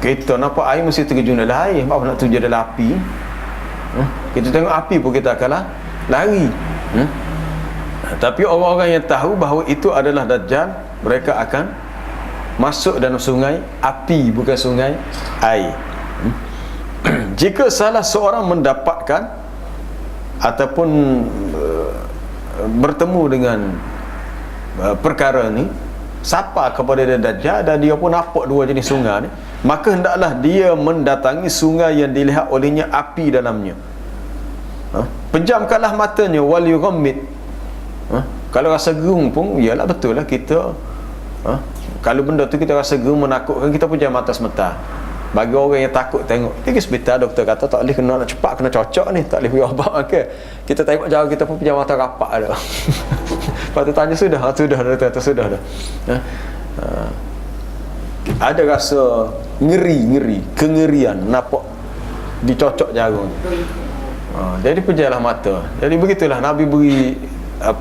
Kita nampak air mesti terjun dalam air, apa nak terjun dalam api? Kita tengok api pun kita akan lari. Tapi orang-orang yang tahu bahawa itu adalah Dajjal, mereka akan masuk dalam sungai api, bukan sungai air. Jika salah seorang mendapatkan ataupun bertemu dengan perkara ni, sapa kepada dia Dajjal, dan dia pun nampak dua jenis sungai ni, maka hendaklah dia mendatangi sungai yang dilihat olehnya api dalamnya. Pejamkanlah matanya, wal yughammid. Kalau rasa gerung pun, iyalah betul lah kita kalau benda tu kita rasa gerung, menakutkan, kita pejam mata sebentar. Bagi orang yang takut tengok, pergi hospital, doktor kata tak boleh, kena nak cepat, kena cocok ni, tak boleh pergi ubat, okay. Kita tengok jauh, kita pun pejam mata rapat dah. Lepas tu tanya, sudah doktor, sudah dah. Ada rasa ngeri, kengerian, nampak dicocok jarum. Jadi pejamlah mata. Jadi begitulah Nabi beri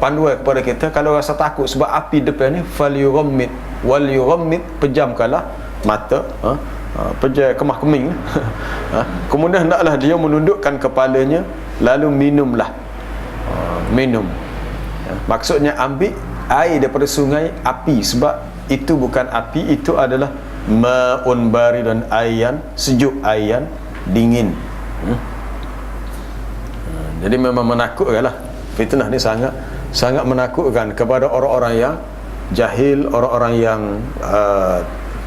panduan kepada kita, kalau rasa takut sebab api depan ni, falyughammid wal yughammid, pejamkanlah mata, pejam kemah keming. Kemudian hendaklah dia menundukkan kepalanya, lalu minumlah. Minum, maksudnya ambil air daripada sungai api, sebab itu bukan api, itu adalah ma'un baridun, air yang sejuk, air yang dingin. Jadi memang menakutkanlah. Fitnah ni sangat menakutkan kepada orang-orang yang jahil, orang-orang yang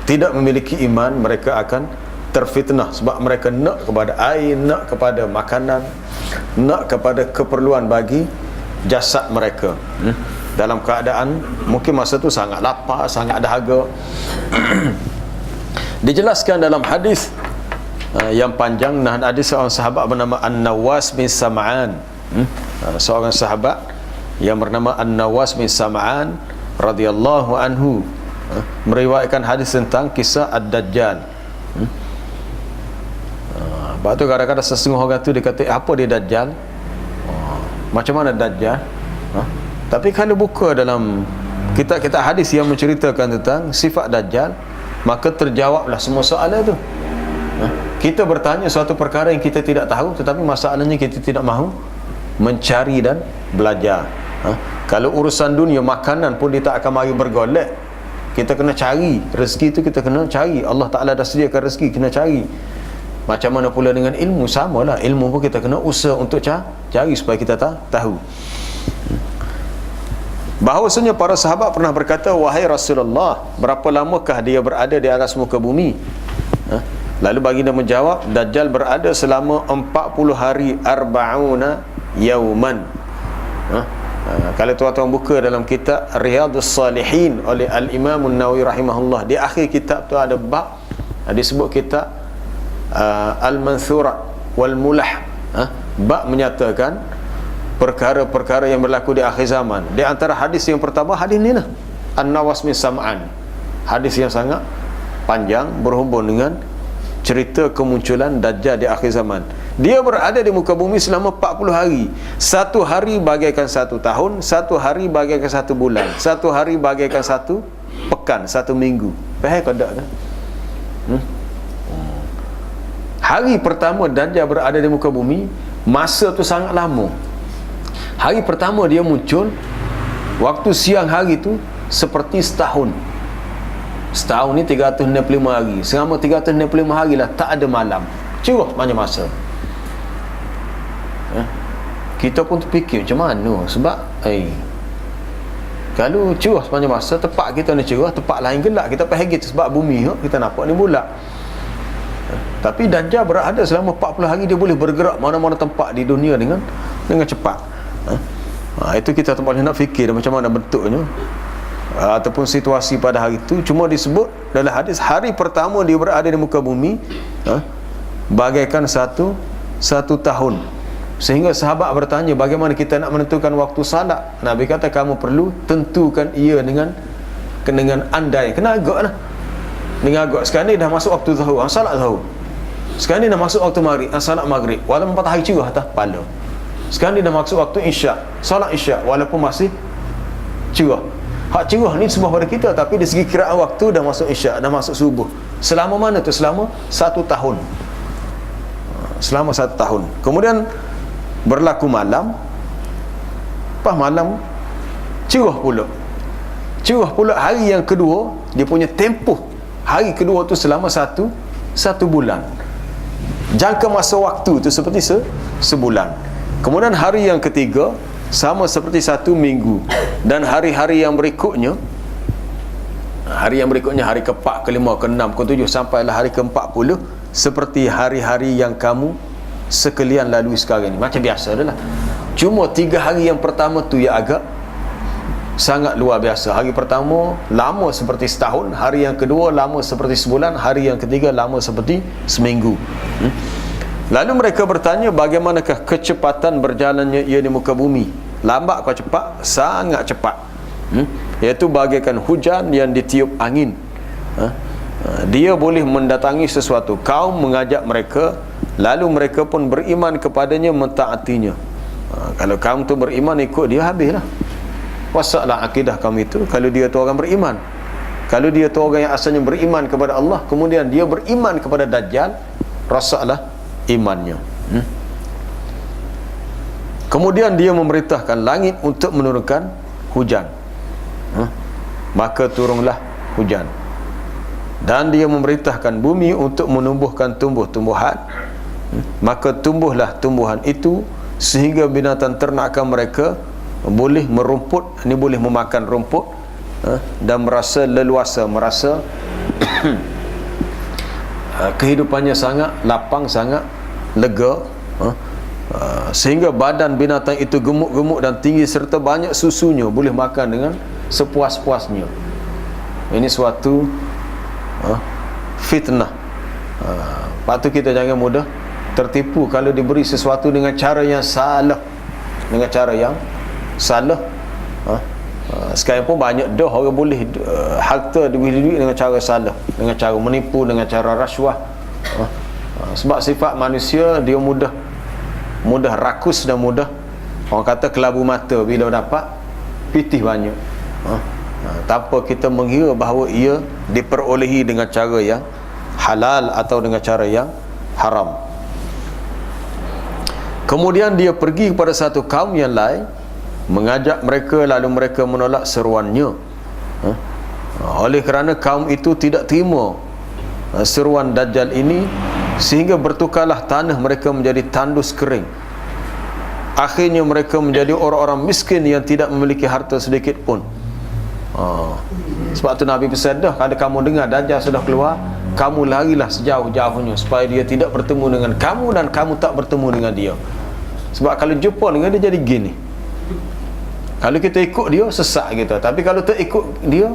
tidak memiliki iman. Mereka akan terfitnah sebab mereka nak kepada air, nak kepada makanan, nak kepada keperluan bagi jasad mereka, dalam keadaan mungkin masa tu sangat lapar, sangat dahaga. Dijelaskan dalam hadis yang panjang, nah, hadis seorang sahabat bernama An-Nawas bin Sam'an. Seorang sahabat yang bernama An-Nawas bin Sam'an radhiyallahu anhu meriwayatkan hadis tentang kisah Ad-Dajjal. Lepas tu kadang-kadang sesungguh orang tu dia kata, apa dia Dajjal? Macam mana Dajjal? Tapi kalau buka dalam kitab-kitab hadis yang menceritakan tentang sifat Dajjal, maka terjawablah semua soalan tu. Kita bertanya suatu perkara yang kita tidak tahu, tetapi masalahnya kita tidak mahu mencari dan belajar. Kalau urusan dunia, makanan pun dia tak akan mari bergolek. Kita kena cari rezeki tu, kita kena cari. Allah Ta'ala dah sediakan rezeki, kena cari. Macam mana pula dengan ilmu, samalah. Ilmu pun kita kena usaha untuk cari supaya kita tahu. Bahawasanya para sahabat pernah berkata, wahai Rasulullah, berapa lamakah dia berada di atas muka bumi? Lalu baginda menjawab, Dajjal berada selama 40 hari, arba'una yauman. Kalau tuan-tuan buka dalam kitab Riyadhus Salihin oleh Al-Imam An-Nawawi rahimahullah, di akhir kitab tu ada bab, disebut kitab Al-Manthurat wal Mulah. Bab menyatakan perkara-perkara yang berlaku di akhir zaman. Di antara hadis yang pertama, hadis ni lah, An-Nawas bin Sam'an. Hadis yang sangat panjang berhubung dengan cerita kemunculan Dajjal di akhir zaman. Dia berada di muka bumi selama 40 hari. Satu hari bagaikan satu tahun, satu hari bagaikan satu bulan, satu hari bagaikan satu pekan, satu minggu. Faham ke tak? Hari pertama Dajjal berada di muka bumi, masa tu sangat lama. Hari pertama dia muncul, waktu siang hari tu seperti setahun. Setahun ni 365 hari. Selama 365 hari lah tak ada malam. Cerah banyak masa. Kita pun terfikir macam mana, sebab kalau cerah sepanjang masa, tempat kita ni cerah, tempat lain gelap, kita faham gitu, sebab bumi kita nampak ni bulat. Tapi Dajjal berada selama 40 hari, dia boleh bergerak mana-mana tempat di dunia dengan cepat. Itu kita tak boleh nak fikir macam mana bentuknya ataupun situasi pada hari itu. Cuma disebut dalam hadis, hari pertama dia berada di muka bumi bagaikan satu tahun. Sehingga sahabat bertanya, bagaimana kita nak menentukan waktu salat? Nabi kata, kamu perlu tentukan ia dengan andai. Kena agak lah, dengan agak. Sekarang ni dah masuk waktu zuhur, salat zuhur. Sekarang ni dah masuk waktu maghrib, salat maghrib, walaupun matahari cerah atas kepala. Sekarang ni dah masuk waktu isyak, salat isyak, walaupun masih cerah. Hak cerah ni semua pada kita, tapi dari segi kiraan waktu dah masuk isyak, dah masuk subuh. Selama mana tu? Selama 1 tahun. Selama 1 tahun. Kemudian berlaku malam. Pas malam cerah pula. Cerah pula hari yang kedua. Dia punya tempoh hari kedua tu selama satu bulan. Jangka masa waktu tu seperti sebulan. Kemudian hari yang ketiga sama seperti 1 minggu. Dan hari-hari yang berikutnya, hari ke-4, ke-5, ke-6, ke-7 sampailah hari ke-40 seperti hari-hari yang kamu sekalian lalui sekarang ni. Macam biasa adalah. Cuma 3 hari yang pertama tu yang agak sangat luar biasa. Hari pertama lama seperti setahun, hari yang kedua lama seperti sebulan, hari yang ketiga lama seperti seminggu. Lalu mereka bertanya, bagaimanakah kecepatan berjalannya ia di muka bumi? Lambat kau cepat? Sangat cepat. Iaitu bagaikan hujan yang ditiup angin. Dia boleh mendatangi sesuatu kaum, mengajak mereka, lalu mereka pun beriman kepadanya, mentaatinya. Kalau kaum tu beriman ikut dia, habislah. Wasaklah akidah kaum itu kalau dia tu orang beriman. Kalau dia tu orang yang asalnya beriman kepada Allah, kemudian dia beriman kepada Dajjal, rasaklah imannya. Kemudian dia memerintahkan langit untuk menurunkan hujan. Maka turunlah hujan. Dan dia memerintahkan bumi untuk menumbuhkan tumbuh-tumbuhan. Maka tumbuhlah tumbuhan itu sehingga binatang ternakan mereka boleh merumput, ini boleh memakan rumput dan merasa leluasa, merasa kehidupannya sangat lapang, sangat lega, sehingga badan binatang itu gemuk-gemuk dan tinggi serta banyak susunya, boleh makan dengan sepuas-puasnya. Ini suatu fitnah. Patut kita jangan mudah tertipu kalau diberi sesuatu dengan cara yang salah. Dengan cara yang salah. Sekarang pun banyak dah orang boleh harta diberi duit dengan cara salah, dengan cara menipu, dengan cara rasuah. Sebab sifat manusia dia mudah rakus dan mudah, orang kata kelabu mata bila dapat pitih banyak. Tanpa kita mengira bahawa ia diperolehi dengan cara yang halal atau dengan cara yang haram. Kemudian dia pergi kepada satu kaum yang lain, mengajak mereka, lalu mereka menolak seruannya. Oleh kerana kaum itu tidak terima seruan Dajjal ini, sehingga bertukarlah tanah mereka menjadi tandus kering. Akhirnya mereka menjadi orang-orang miskin yang tidak memiliki harta sedikit pun. Sebab tu Nabi pesan dah, kalau kamu dengar Dajjal sudah keluar, kamu larilah sejauh-jauhnya supaya dia tidak bertemu dengan kamu dan kamu tak bertemu dengan dia. Sebab kalau jumpa dengan dia jadi gini, kalau kita ikut dia sesak kita, tapi kalau tak ikut dia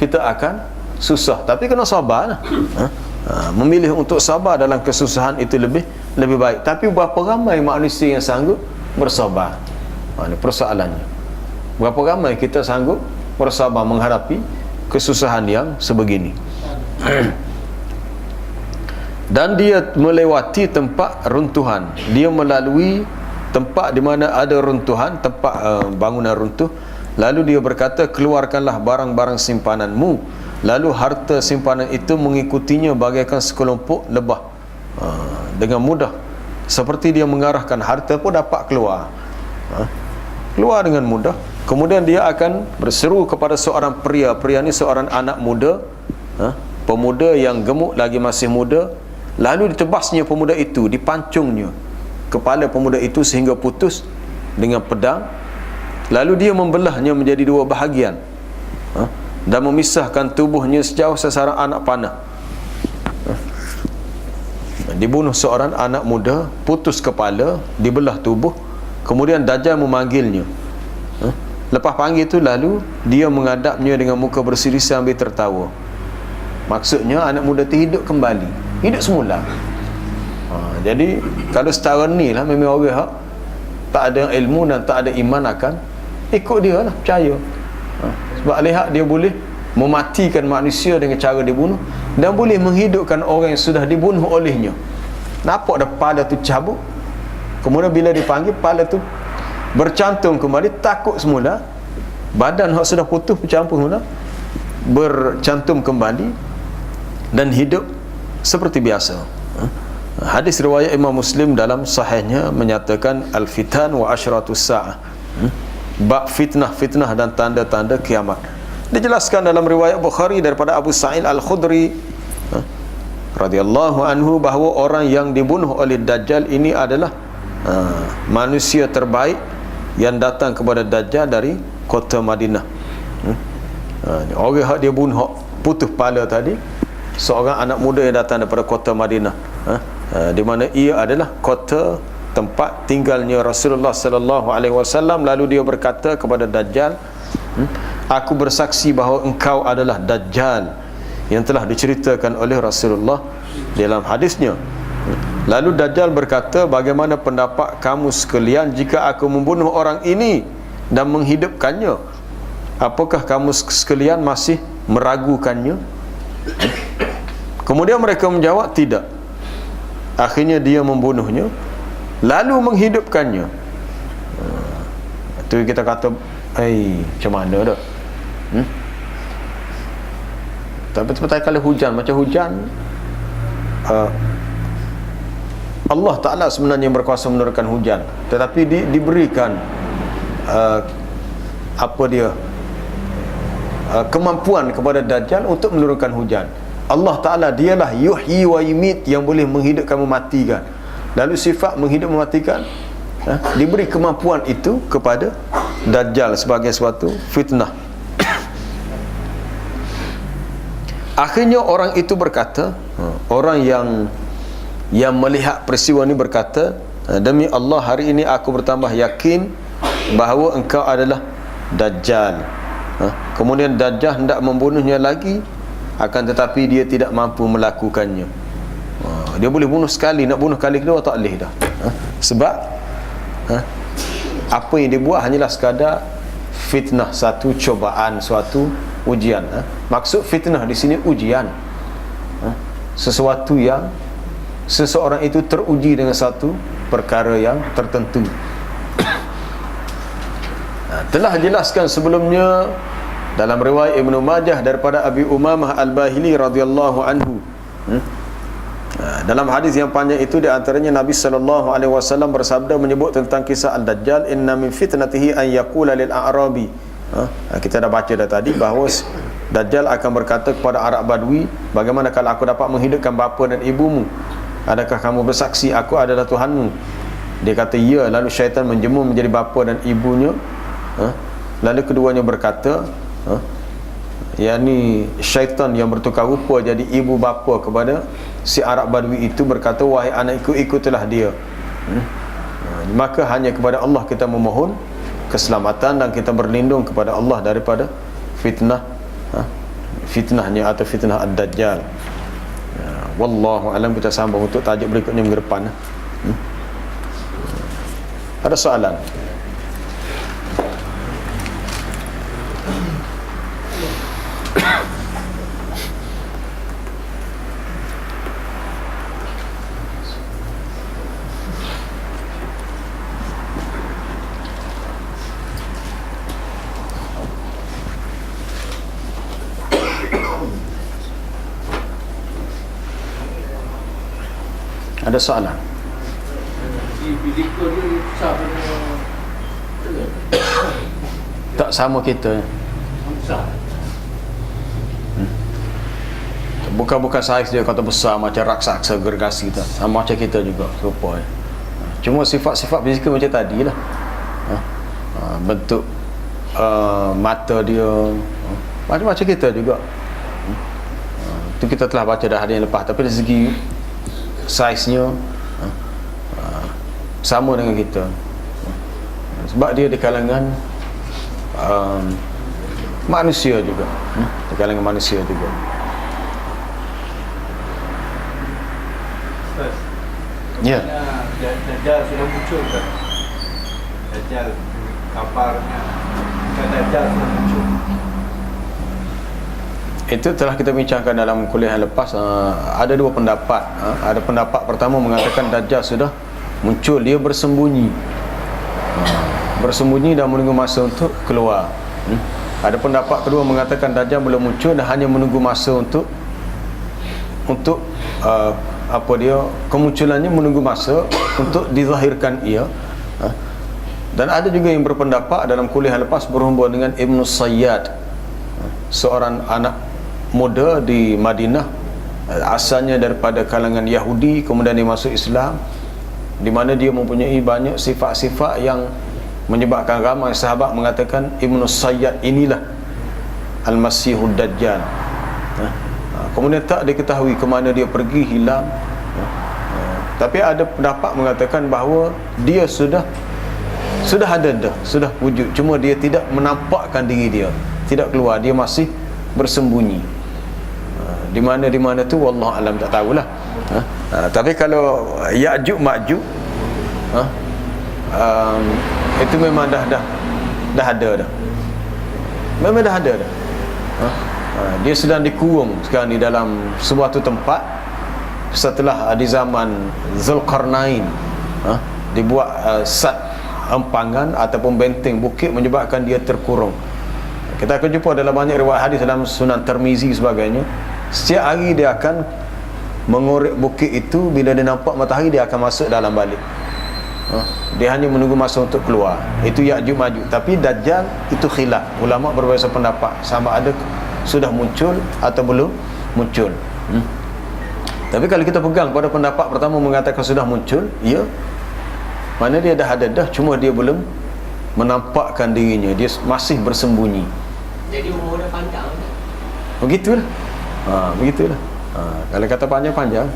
kita akan susah. Tapi kena sabarlah. Memilih untuk sabar dalam kesusahan itu lebih baik. Tapi berapa ramai manusia yang sanggup bersabar? Ini persoalannya. Berapa ramai kita sanggup bersabar menghadapi kesusahan yang sebegini? Dan dia melewati tempat runtuhan, dia melalui tempat di mana ada runtuhan, tempat bangunan runtuh. Lalu dia berkata, keluarkanlah barang-barang simpananmu. Lalu harta simpanan itu mengikutinya bagaikan sekelompok lebah, dengan mudah. Seperti dia mengarahkan, harta pun dapat keluar, keluar dengan mudah. Kemudian dia akan berseru kepada seorang pria. Pria ni seorang anak muda, pemuda yang gemuk, lagi masih muda. Lalu ditebasnya pemuda itu, dipancungnya kepala pemuda itu sehingga putus dengan pedang. Lalu dia membelahnya menjadi dua bahagian, dan memisahkan tubuhnya sejauh sasaran anak panah. Dibunuh seorang anak muda, putus kepala, dibelah tubuh. Kemudian Dajjal memanggilnya. Lepas panggil itu, lalu dia menghadapnya dengan muka bersiri sambil tertawa. Maksudnya anak muda itu hidup kembali, hidup semula. Jadi kalau setara ni lah, memang orang tak ada ilmu dan tak ada iman akan ikut dia lah, percaya. Sebab lihat dia boleh mematikan manusia dengan cara dibunuh, dan boleh menghidupkan orang yang sudah dibunuh olehnya. Nampak dah kepala tu cabut, kemudian bila dipanggil, kepala tu bercantum kembali, takut semula. Badan yang sudah putus bercampur semula, bercantum kembali dan hidup seperti biasa. Hadis riwayat Imam Muslim dalam sahihnya menyatakan al-fitan wa asyratus sa'ah, bab fitnah dan tanda-tanda kiamat. Dijelaskan dalam riwayat Bukhari daripada Abu Sa'id Al-Khudri radhiyallahu anhu bahawa orang yang dibunuh oleh Dajjal ini adalah manusia terbaik yang datang kepada Dajjal dari kota Madinah. Orang yang dia bunuh, putus kepala tadi, seorang anak muda yang datang daripada kota Madinah, di mana ia adalah kota tempat tinggalnya Rasulullah sallallahu alaihi wasallam. Lalu dia berkata kepada Dajjal, aku bersaksi bahawa engkau adalah Dajjal yang telah diceritakan oleh Rasulullah dalam hadisnya. Lalu Dajjal berkata, bagaimana pendapat kamu sekalian jika aku membunuh orang ini dan menghidupkannya? Apakah kamu sekalian masih meragukannya? Kemudian mereka menjawab, tidak. Akhirnya dia membunuhnya lalu menghidupkannya. Itu kita kata, macam mana dah? Tapi seperti kalau hujan, macam hujan, Allah Ta'ala sebenarnya berkuasa menurunkan hujan, tetapi diberikan kemampuan kepada Dajjal untuk menurunkan hujan. Allah Ta'ala dialah yuhyi wa yumit, yang boleh menghidupkan, mematikan. Lalu sifat menghidup mematikan, diberi kemampuan itu kepada Dajjal sebagai suatu fitnah. Akhirnya orang itu berkata, orang yang melihat peristiwa ini berkata, demi Allah, hari ini aku bertambah yakin bahawa engkau adalah Dajjal. Kemudian Dajjal hendak membunuhnya lagi, akan tetapi dia tidak mampu melakukannya. Dia boleh bunuh sekali, nak bunuh kali kedua tak boleh dah. Sebab apa yang dia buat hanyalah sekadar fitnah, satu cobaan, suatu ujian. Maksud fitnah di sini ujian, sesuatu yang seseorang itu teruji dengan satu perkara yang tertentu. Telah jelaskan sebelumnya dalam riwayat Ibnu Majah daripada Abi Umamah Al-Bahili radhiyallahu anhu. Dalam hadis yang panjang itu, di antaranya Nabi sallallahu alaihi wasallam bersabda menyebut tentang kisah Al-Dajjal, inna min fitnatihi an yaqula lil a'rabi. Kita dah baca dah tadi bahawa Dajjal akan berkata kepada Arab Badui, bagaimana kalau aku dapat menghidupkan bapa dan ibumu? Adakah kamu bersaksi aku adalah Tuhanmu? Dia kata ya. Lalu syaitan menjemur menjadi bapa dan ibunya. Lalu keduanya berkata, yakni syaitan yang bertukar rupa jadi ibu bapa kepada si Arab Badui itu berkata, wahai anakku, ikutilah dia. Maka hanya kepada Allah kita memohon keselamatan dan kita berlindung kepada Allah daripada fitnah, fitnahnya atau fitnah Ad-Dajjal. Wallahu alam. Kita sambung untuk tajuk berikutnya minggu depan. Ada soalan? Ada soalan? Tak sama kita. Bukan saiz dia kata besar macam raksasa gergasi kita. Sama macam kita juga serupa. Cuma sifat-sifat fizikal macam tadi lah. Bentuk mata dia macam-macam kita juga. Itu kita telah baca dah hari yang lepas. Tapi dari segi saiznya sama dengan kita, sebab dia di kalangan manusia juga, di kalangan manusia juga. Ya. Dajjal sudah muncul kan? Dajjal kabarnya Dajjal sudah muncul. Itu telah kita bincangkan dalam kuliah yang lepas. Ada dua pendapat. Ada pendapat pertama mengatakan Dajjal sudah muncul, dia bersembunyi, bersembunyi dan menunggu masa untuk keluar. Ada pendapat kedua mengatakan Dajjal belum muncul dan hanya menunggu masa untuk kemunculannya, menunggu masa untuk dizahirkan ia. Dan ada juga yang berpendapat dalam kuliah yang lepas berhubung dengan Ibn Sayyad, seorang anak muda di Madinah, asalnya daripada kalangan Yahudi, kemudian dia masuk Islam, di mana dia mempunyai banyak sifat-sifat yang menyebabkan ramai sahabat mengatakan Ibn Sayyad inilah Al-Masihud Dajjal. Kemudian tak diketahui ke mana dia pergi, hilang. Tapi ada pendapat mengatakan bahawa dia sudah ada dah, sudah wujud, cuma dia tidak menampakkan diri dia, tidak keluar, dia masih bersembunyi. Di mana tu wallahu alam, tak tahulah. Tapi kalau Ya'juj Ma'juj, itu memang dah ada dah. Memang dah ada dah. Dia sedang dikurung sekarang di dalam sebuah tu tempat setelah di zaman Zulkarnain, dibuat sat empangan ataupun benteng bukit menyebabkan dia terkurung. Kita akan jumpa dalam banyak riwayat hadis dalam Sunan Tirmizi sebagainya. Setiap hari dia akan mengorek bukit itu, bila dia nampak matahari dia akan masuk dalam balik. Dia hanya menunggu masa untuk keluar. Itu Ya'juj Ma'juj. Tapi Dajjal itu khilaf. Ulama berbeza pendapat sama ada sudah muncul atau belum muncul. Tapi kalau kita pegang pada pendapat pertama mengatakan sudah muncul, ya, mana dia dah ada dah, cuma dia belum menampakkan dirinya, dia masih bersembunyi. Jadi umur dia panjang. Begitulah. Begitulah. Kalau kata panjang-panjang,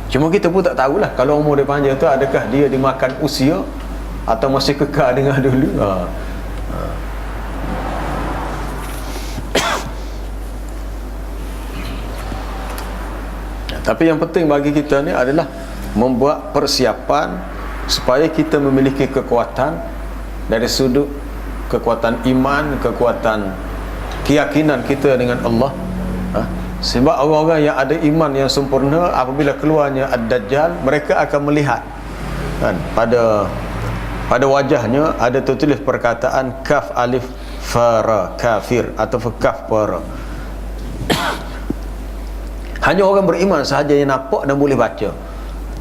cuma kita pun tak tahulah kalau umur dia panjang tu adakah dia dimakan usia atau masih kekal dengan dulu. Tapi yang penting bagi kita ni adalah membuat persiapan supaya kita memiliki kekuatan dari sudut kekuatan iman, kekuatan keyakinan kita dengan Allah. Sebab orang-orang yang ada iman yang sempurna, apabila keluarnya Ad-Dajjal, mereka akan melihat kan, pada wajahnya ada tertulis perkataan kaf alif fara kafir atau kaf para. Hanya orang beriman sahaja yang nampak dan boleh baca.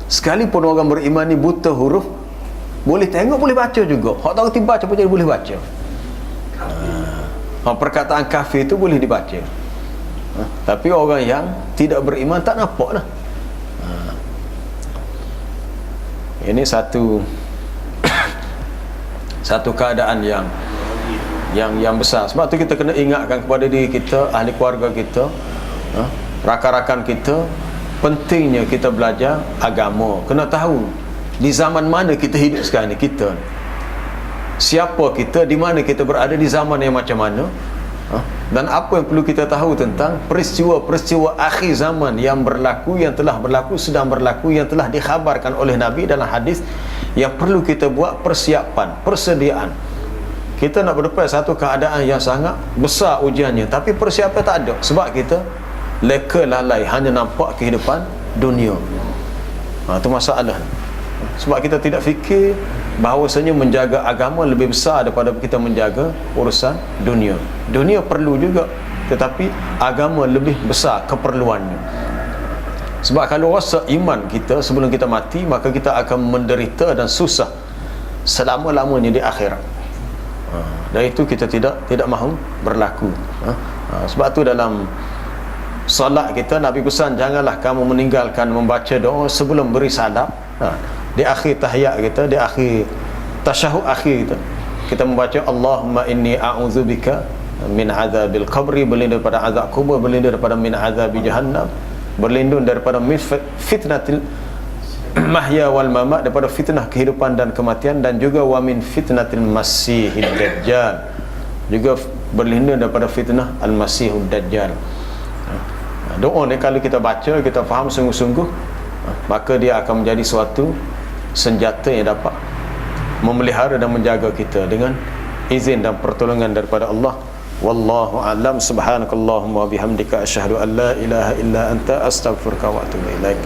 Sekalipun orang beriman ni buta huruf, boleh tengok, boleh baca juga. Hak tahu tiba baca pun jadi boleh baca. Perkataan kafir itu boleh dibaca. Tapi orang yang tidak beriman tak nampak lah. Ini satu keadaan yang besar. Sebab tu kita kena ingatkan kepada diri kita, ahli keluarga kita, rakan-rakan kita, pentingnya kita belajar agama. Kena tahu di zaman mana kita hidup sekarang ni, kita siapa kita, di mana kita berada, di zaman yang macam mana, dan apa yang perlu kita tahu tentang peristiwa-peristiwa akhir zaman yang berlaku, yang telah berlaku, sedang berlaku, yang telah dikhabarkan oleh Nabi dalam hadis, yang perlu kita buat persiapan, persediaan. kita nak berdepan satu keadaan yang sangat besar ujiannya, tapi persiapan tak ada sebab kita leka lalai, hanya nampak kehidupan dunia. Itu masalah. Sebab kita tidak fikir bahawasanya menjaga agama lebih besar daripada kita menjaga urusan dunia. Dunia perlu juga, tetapi agama lebih besar keperluannya. Sebab kalau rasa iman kita sebelum kita mati, maka kita akan menderita dan susah selama-lamanya di akhirat. Dan itu kita tidak mahu berlaku. Sebab tu dalam solat kita Nabi pesan, janganlah kamu meninggalkan membaca doa sebelum beri salam. Di akhir tahiyat kita, di akhir tasyahud akhir kita membaca Allahumma inni a'udzubika min azabil qabri, berlindung daripada azab kubur, berlindung daripada min azabi jahannam, berlindung daripada fitnatil mahya wal mamat, daripada fitnah kehidupan dan kematian, dan juga wa min fitnatil masihid dajjal, juga berlindung daripada fitnah al-masihud dajjal. Doa ni kalau kita baca, kita faham sungguh-sungguh, maka dia akan menjadi suatu senjata yang dapat memelihara dan menjaga kita dengan izin dan pertolongan daripada Allah. Wallahu a'lam. Subhanakallahumma wa bihamdika asyhadu an la ilaha illa anta astaghfiruka wa atubu ilaik.